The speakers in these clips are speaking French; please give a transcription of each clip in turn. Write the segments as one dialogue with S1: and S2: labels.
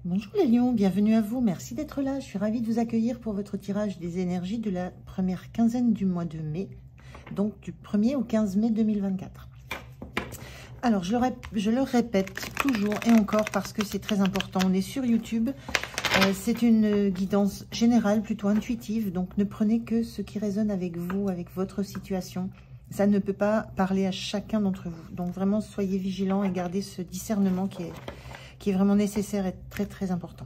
S1: Bonjour les lions, bienvenue à vous, merci d'être là. Je suis ravie de vous accueillir pour votre tirage des énergies de la première quinzaine du mois de mai, donc du 1er au 15 mai 2024. Alors, je le répète toujours et encore parce que c'est très important. On est sur YouTube, c'est une guidance générale, plutôt intuitive, donc ne prenez que ce qui résonne avec vous, avec votre situation. Ça ne peut pas parler à chacun d'entre vous. Donc vraiment, soyez vigilants et gardez ce discernement qui est vraiment nécessaire et très très important.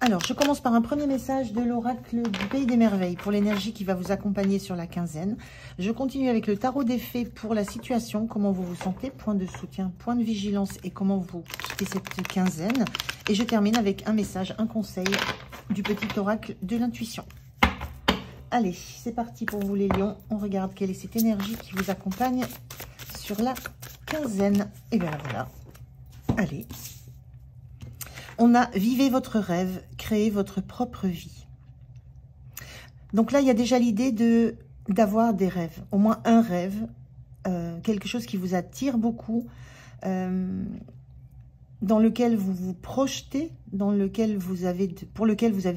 S1: Alors, je commence par un premier message de l'oracle du Pays des Merveilles pour l'énergie qui va vous accompagner sur la quinzaine. Je continue avec le tarot des fées pour la situation, comment vous vous sentez, point de soutien, point de vigilance et comment vous quittez cette quinzaine. Et je termine avec un message, un conseil du petit oracle de l'intuition. Allez, c'est parti pour vous les lions. On regarde quelle est cette énergie qui vous accompagne sur la quinzaine. Et bien voilà. Allez. On a « Vivez votre rêve, créez votre propre vie ». Donc là, il y a déjà l'idée d'avoir des rêves. Au moins un rêve, quelque chose qui vous attire beaucoup, dans lequel vous vous projetez, pour lequel vous avez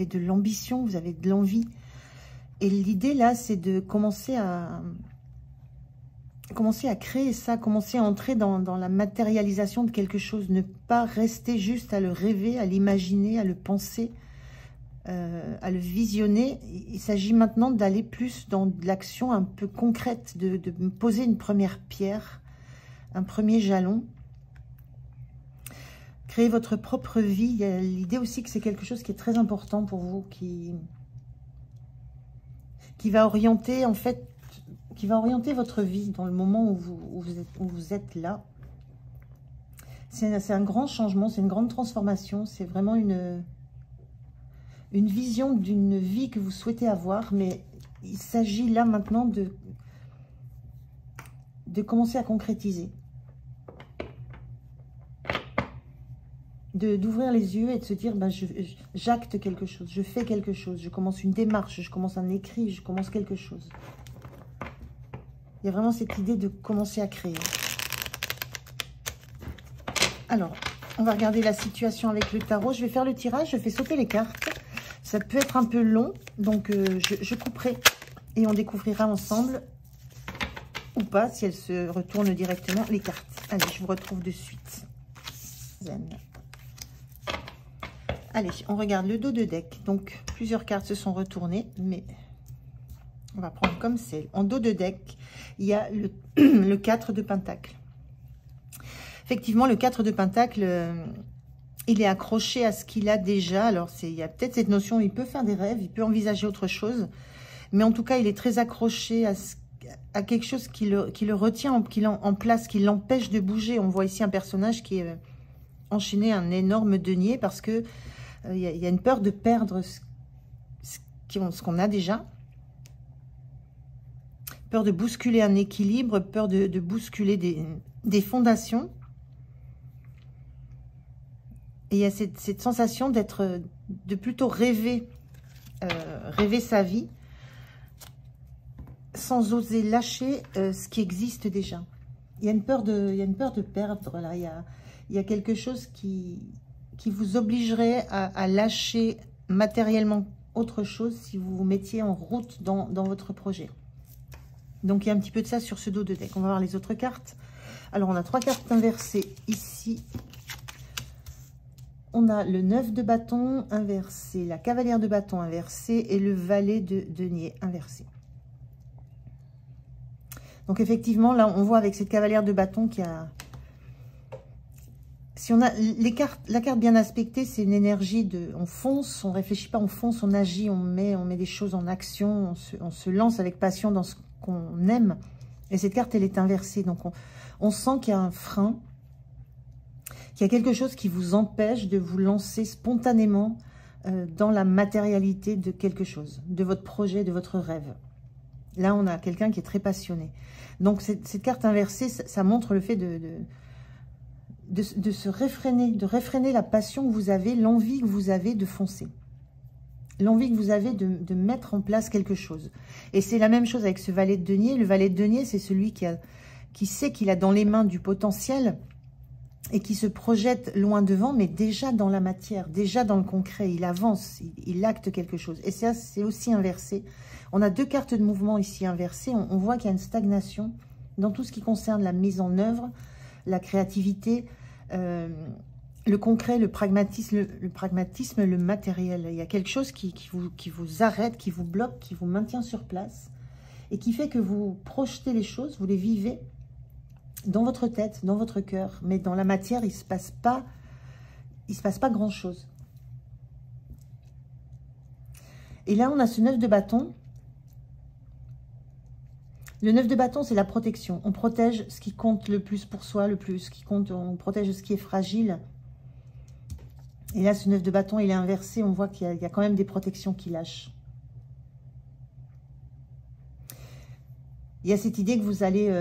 S1: de l'ambition, vous avez de l'envie. Et l'idée là, c'est de commencer à créer ça, commencer à entrer dans la matérialisation de quelque chose, ne pas rester juste à le rêver, à l'imaginer, à le penser, à le visionner. Il s'agit maintenant d'aller plus dans de l'action un peu concrète, de poser une première pierre, un premier jalon. Créer votre propre vie. Il y a l'idée aussi que c'est quelque chose qui est très important pour vous, qui va orienter en fait, qui va orienter votre vie dans le moment où vous êtes là. C'est un grand changement, c'est une grande transformation, c'est vraiment une vision d'une vie que vous souhaitez avoir, mais il s'agit là maintenant de commencer à concrétiser. D'ouvrir les yeux et de se dire, ben, j'acte quelque chose, je fais quelque chose, je commence une démarche, je commence un écrit, je commence quelque chose. Il y a vraiment cette idée de commencer à créer. Alors, on va regarder la situation avec le tarot. Je vais faire le tirage, je fais sauter les cartes. Ça peut être un peu long, donc je couperai et on découvrira ensemble, ou pas, si elles se retournent directement, les cartes. Allez, je vous retrouve de suite. Zen. Allez, on regarde le dos de deck. Donc, plusieurs cartes se sont retournées, mais on va prendre comme celle. En dos de deck, il y a le 4 de Pentacle. Effectivement, le 4 de Pentacle, il est accroché à ce qu'il a déjà. Alors, il y a peut-être cette notion, il peut faire des rêves, il peut envisager autre chose. Mais en tout cas, il est très accroché à quelque chose qui le retient en place, qui l'empêche de bouger. On voit ici un personnage qui est enchaîné à un énorme denier parce que il y a une peur de perdre ce qu'on a déjà. Peur de bousculer un équilibre, peur de bousculer des fondations. Et il y a cette sensation de plutôt rêver sa vie sans oser lâcher ce qui existe déjà. Il y a une peur de perdre là. Il y a quelque chose qui vous obligerait à lâcher matériellement autre chose si vous vous mettiez en route dans votre projet. Donc, il y a un petit peu de ça sur ce dos de deck. On va voir les autres cartes. Alors, on a 3 cartes inversées ici. On a le 9 de bâton inversé, la cavalière de bâton inversée et le valet de denier inversé. Donc, effectivement, là, on voit avec cette cavalière de bâton qu'il y a... Si on a la carte bien aspectée, c'est une énergie on fonce, on ne réfléchit pas, on fonce, on agit, on met des choses en action, on se lance avec passion dans ce qu'on aime. Et cette carte, elle est inversée. Donc, on sent qu'il y a un frein, qu'il y a quelque chose qui vous empêche de vous lancer spontanément dans la matérialité de quelque chose, de votre projet, de votre rêve. Là, on a quelqu'un qui est très passionné. Donc, cette carte inversée, ça montre le fait de se réfréner, de réfréner la passion que vous avez, l'envie que vous avez de foncer. L'envie que vous avez de mettre en place quelque chose. Et c'est la même chose avec ce valet de denier. Le valet de denier, c'est celui qui sait qu'il a dans les mains du potentiel et qui se projette loin devant, mais déjà dans la matière, déjà dans le concret. Il avance, il acte quelque chose. Et ça, c'est aussi inversé. On a deux cartes de mouvement ici inversées. On voit qu'il y a une stagnation dans tout ce qui concerne la mise en œuvre, la créativité, le concret, le pragmatisme, le matériel. Il y a quelque chose qui vous arrête, qui vous bloque, qui vous maintient sur place et qui fait que vous projetez les choses, vous les vivez dans votre tête, dans votre cœur, mais dans la matière, il se passe pas grand-chose. Et là, on a ce 9 de bâton. Le 9 de bâton, c'est la protection. On protège ce qui compte le plus pour soi, ce qui compte, on protège ce qui est fragile. Et là, ce 9 de bâton, il est inversé. On voit qu'il y a quand même des protections qui lâchent. Il y a cette idée que vous allez...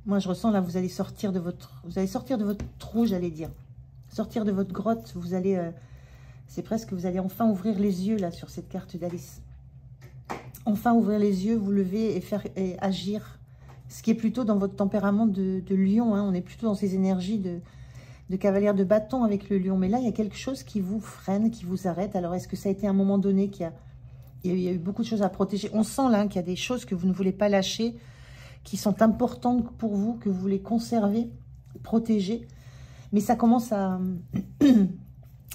S1: moi, je ressens, là, vous allez sortir de votre trou, j'allais dire. Sortir de votre grotte. Vous allez... c'est presque, vous allez enfin ouvrir les yeux, là, sur cette carte d'Alice. Enfin ouvrir les yeux, vous lever et agir. Ce qui est plutôt dans votre tempérament de lion. Hein. On est plutôt dans ces énergies de cavalière de bâton avec le lion. Mais là, il y a quelque chose qui vous freine, qui vous arrête. Alors, est-ce que ça a été un moment donné il y a eu beaucoup de choses à protéger? On sent là qu'il y a des choses que vous ne voulez pas lâcher, qui sont importantes pour vous, que vous voulez conserver, protéger. Mais ça commence à,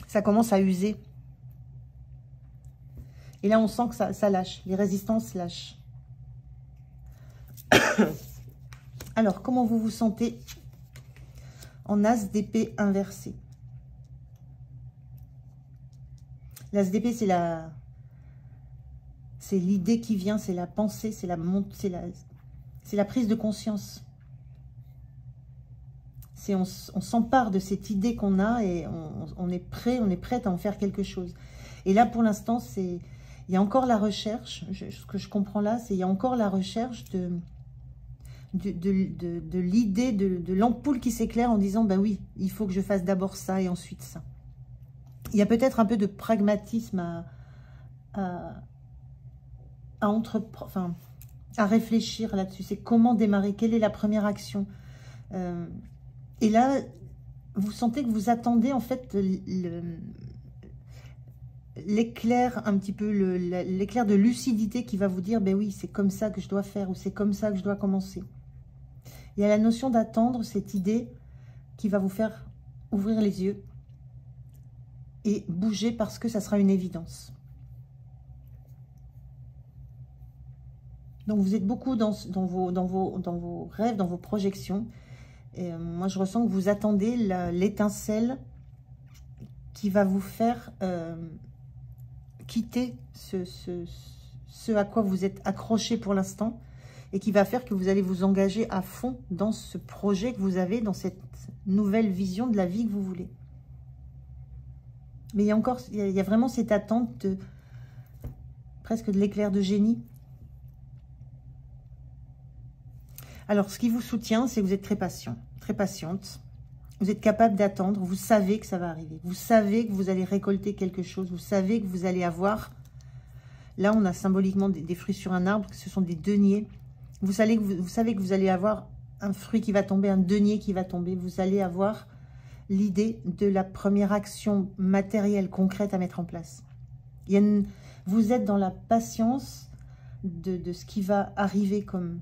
S1: ça commence à user. Et là, on sent que ça lâche. Les résistances lâchent. Alors, comment vous vous sentez en as d'épée inversé? L'as d'épée, c'est l'idée qui vient, c'est la pensée, c'est la prise de conscience. On s'empare de cette idée qu'on a et on est prête à en faire quelque chose. Et là, pour l'instant, il y a encore la recherche. Ce que je comprends là, c'est il y a encore la recherche de l'idée, de l'ampoule qui s'éclaire en disant, ben oui, il faut que je fasse d'abord ça et ensuite ça. Il y a peut-être un peu de pragmatisme à réfléchir là-dessus. C'est comment démarrer, quelle est la première action. Et là, vous sentez que vous attendez en fait l'éclair, un petit peu l'éclair de lucidité qui va vous dire, ben oui, c'est comme ça que je dois faire ou c'est comme ça que je dois commencer. Il y a la notion d'attendre, cette idée qui va vous faire ouvrir les yeux et bouger parce que ça sera une évidence. Donc vous êtes beaucoup dans vos rêves, dans vos projections. Et moi je ressens que vous attendez l'étincelle qui va vous faire quitter ce à quoi vous êtes accroché pour l'instant et qui va faire que vous allez vous engager à fond dans ce projet que vous avez, dans cette nouvelle vision de la vie que vous voulez. Mais il y a vraiment cette attente presque de l'éclair de génie. Alors, ce qui vous soutient, c'est que vous êtes très patient, très patiente. Vous êtes capable d'attendre, vous savez que ça va arriver. Vous savez que vous allez récolter quelque chose, vous savez que vous allez avoir... Là, on a symboliquement des fruits sur un arbre, ce sont des deniers. Vous savez que vous allez avoir un fruit qui va tomber, un denier qui va tomber. Vous allez avoir l'idée de la première action matérielle, concrète à mettre en place. Vous êtes dans la patience de ce qui va arriver comme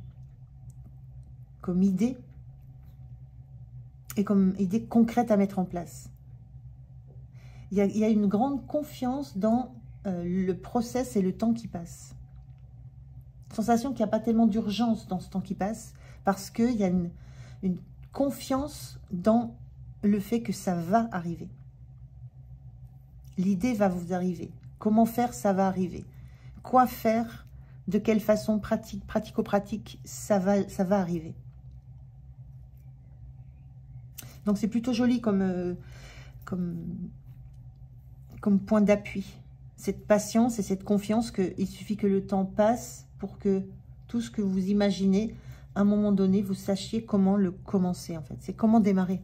S1: idée et comme idée concrète à mettre en place. Il y a une grande confiance dans le process et le temps qui passe. Sensation qu'il n'y a pas tellement d'urgence dans ce temps qui passe parce qu'il y a une confiance dans le fait que ça va arriver. L'idée va vous arriver. Comment faire, ça va arriver. Quoi faire, de quelle façon, pratico-pratique, ça va arriver. Donc c'est plutôt joli comme point d'appui. Cette patience et cette confiance qu'il suffit que le temps passe pour que tout ce que vous imaginez, à un moment donné, vous sachiez comment le commencer en fait. C'est comment démarrer.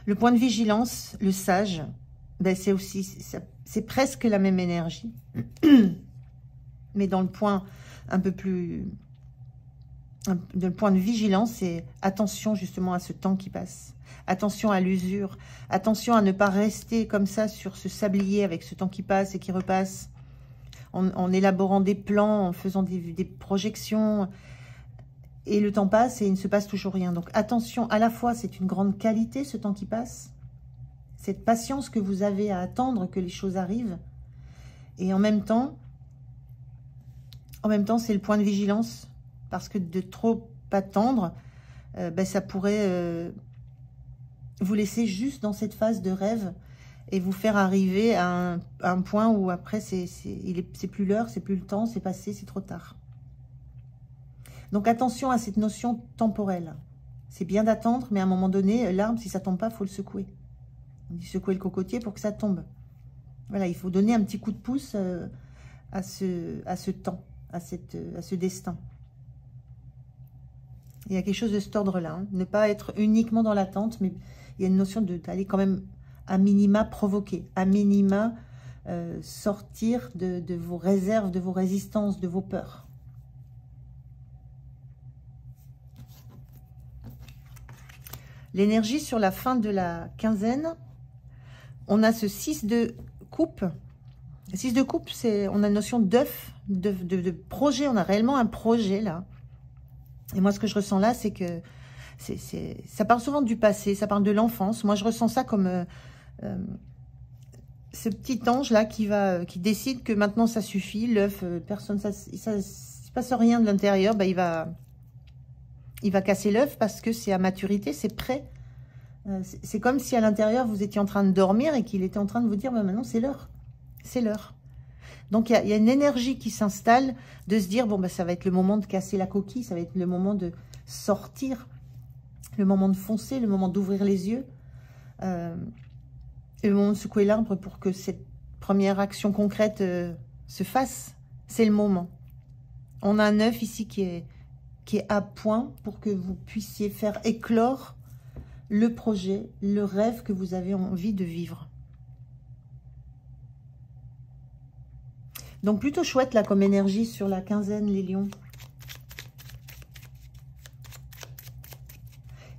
S1: Le point de vigilance, le sage, ben c'est presque la même énergie. Mais dans le point un peu plus le point de vigilance, c'est attention justement à ce temps qui passe. Attention à l'usure. Attention à ne pas rester comme ça sur ce sablier avec ce temps qui passe et qui repasse. En élaborant des plans, en faisant des projections. Et le temps passe et il ne se passe toujours rien. Donc attention, à la fois c'est une grande qualité ce temps qui passe. Cette patience que vous avez à attendre que les choses arrivent. Et en même temps c'est le point de vigilance. Parce que de trop attendre, ça pourrait vous laisser juste dans cette phase de rêve et vous faire arriver à un point où après, c'est plus l'heure, c'est plus le temps, c'est passé, c'est trop tard. Donc attention à cette notion temporelle. C'est bien d'attendre, mais à un moment donné, l'arbre, si ça tombe pas, il faut le secouer. On dit secouer le cocotier pour que ça tombe. Voilà, il faut donner un petit coup de pouce à ce temps, à ce destin. Il y a quelque chose de cet ordre-là. Hein. Ne pas être uniquement dans l'attente, mais il y a une notion d'aller quand même à minima provoquer, à minima sortir de vos réserves, de vos résistances, de vos peurs. L'énergie sur la fin de la quinzaine, on a ce 6 de coupe. Le 6 de coupe, on a une notion d'œuf, de projet. On a réellement un projet là. Et moi, ce que je ressens là, c'est que ça parle souvent du passé, ça parle de l'enfance. Moi, je ressens ça comme ce petit ange-là qui décide que maintenant, ça suffit. L'œuf, personne, ça se passe rien de l'intérieur. Il va casser l'œuf parce que c'est à maturité, c'est prêt. C'est comme si à l'intérieur, vous étiez en train de dormir et qu'il était en train de vous dire, maintenant, c'est l'heure. C'est l'heure. Donc, il y a une énergie qui s'installe de se dire, bon, ça va être le moment de casser la coquille, ça va être le moment de sortir, le moment de foncer, le moment d'ouvrir les yeux, et le moment de secouer l'arbre pour que cette première action concrète se fasse. C'est le moment. On a un œuf ici qui est à point pour que vous puissiez faire éclore le projet, le rêve que vous avez envie de vivre. Donc, plutôt chouette, là, comme énergie sur la quinzaine, les lions.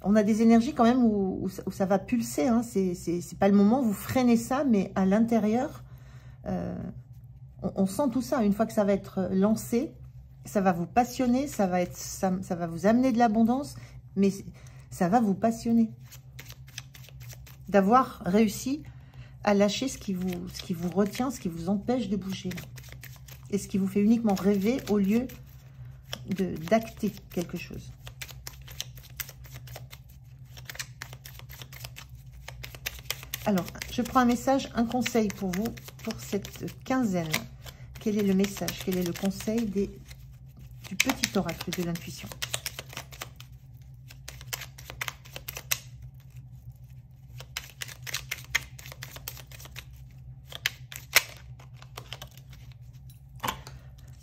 S1: On a des énergies, quand même, où ça va pulser. Hein. C'est pas le moment, vous freinez ça, mais à l'intérieur, on sent tout ça. Une fois que ça va être lancé, ça va vous passionner, ça va vous amener de l'abondance, mais ça va vous passionner. D'avoir réussi à lâcher ce qui vous retient, ce qui vous empêche de bouger. Et ce qui vous fait uniquement rêver au lieu d'acter quelque chose. Alors, je prends un message, un conseil pour vous, pour cette quinzaine. Quel est le message? Quel est le conseil du petit oracle de l'intuition?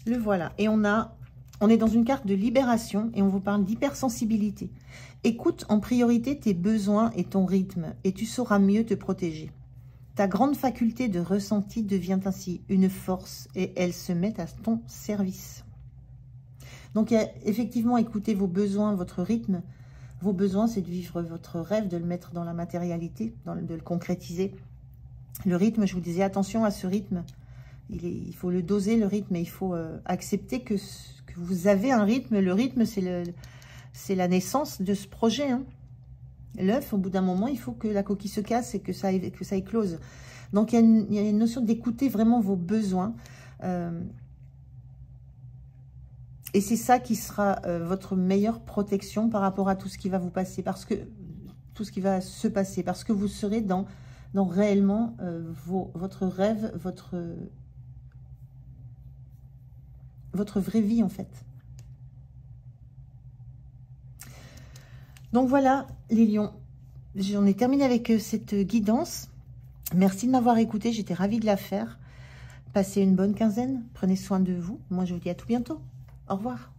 S1: Le voilà. Et on est dans une carte de libération et on vous parle d'hypersensibilité. Écoute en priorité tes besoins et ton rythme et tu sauras mieux te protéger. Ta grande faculté de ressenti devient ainsi une force et elle se met à ton service. Donc, il y a effectivement écouter vos besoins, votre rythme. Vos besoins, c'est de vivre votre rêve, de le mettre dans la matérialité, de le concrétiser. Le rythme, je vous disais, attention à ce rythme. Il faut le doser, le rythme, et il faut accepter que vous avez un rythme. Le rythme, c'est la naissance de ce projet. Hein. L'œuf, au bout d'un moment, il faut que la coquille se casse et que ça éclose. Donc, il y a une notion d'écouter vraiment vos besoins. Et c'est ça qui sera votre meilleure protection par rapport à tout ce qui va vous passer. Tout ce qui va se passer. Parce que vous serez dans réellement votre rêve, votre vraie vie, en fait. Donc voilà, les lions. J'en ai terminé avec cette guidance. Merci de m'avoir écouté. J'étais ravie de la faire. Passez une bonne quinzaine. Prenez soin de vous. Moi, je vous dis à tout bientôt. Au revoir.